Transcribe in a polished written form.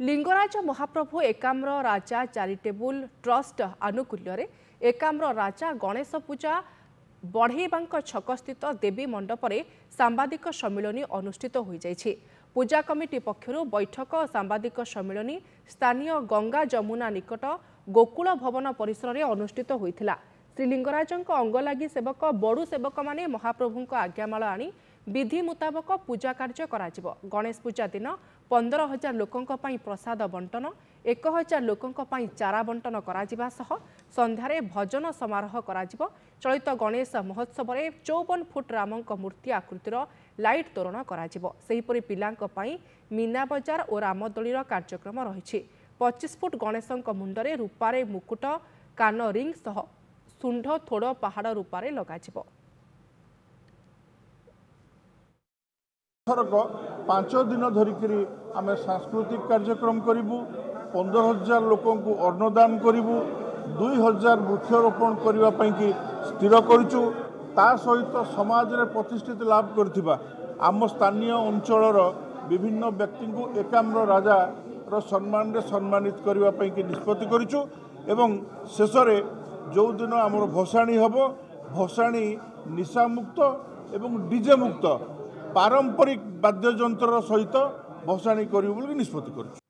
लिंगराज महाप्रभु एकाम्र राजा charitable trust आनुकूल्य Ekamra राजा गणेश पूजा बढ़ेबा छकस्थित देवी मंडपरे सांबादिक सम्मिलनी अनुष्ठित हो जाइछि। पूजा कमिटी पक्षरु बैठक सांबादिक सम्मिलनी स्थानीय गंगा जमुना निकट गोकुल भवन परिसर में अनुष्ठित होइथिला। श्रीलिंगराजंक अंगलागी सेवक बड़ू सेवक माने महाप्रभुंक आज्ञामाल आनी विधि मुताबक पूजा कार्य कराजिबो। गणेश पूजा दिन 15,000 लोकंक पई प्रसाद बंटन 1,000 लोकंक पई चारा बंटन कराजिबा सह संध्यारे भजन समारोह कराजिबो। चलित गणेश महोत्सव में 54 फुट रामंक मूर्ति आकृतिर लाइट तोरण कराजिबो। सेहिपरि पिलांक पई मीना बजार और रामदोलीर कार्यक्रम रहिछि। 25 फुट गणेशंक मुंडरे रूपारे मुकुट कान रिंग सह सुंढ थोड़ पहाड़ रूपारे लगाजिबो। थरक 5 दिन धरिकी आम सांस्कृतिक कार्यक्रम करूँ। 15,000 लोक अन्नदान करूँ। 2,000 वृक्षरोपण करने की स्थिर करूँ। ता सहित समाज में प्रतिष्ठित लाभ करथिबा आम स्थानीय अंचलर विभिन्न व्यक्ति को एकाम्र राजा सम्मान रे सम्मानित करने की निष्पत्ति करूँ। एवं शेष जो दिन आम भसाणी हम भसाणी निशा मुक्त एवं डीजे मुक्त पारंपरिक वाद्ययंत्र सहित भसाणी करूँ निष्पत्ति करूँ।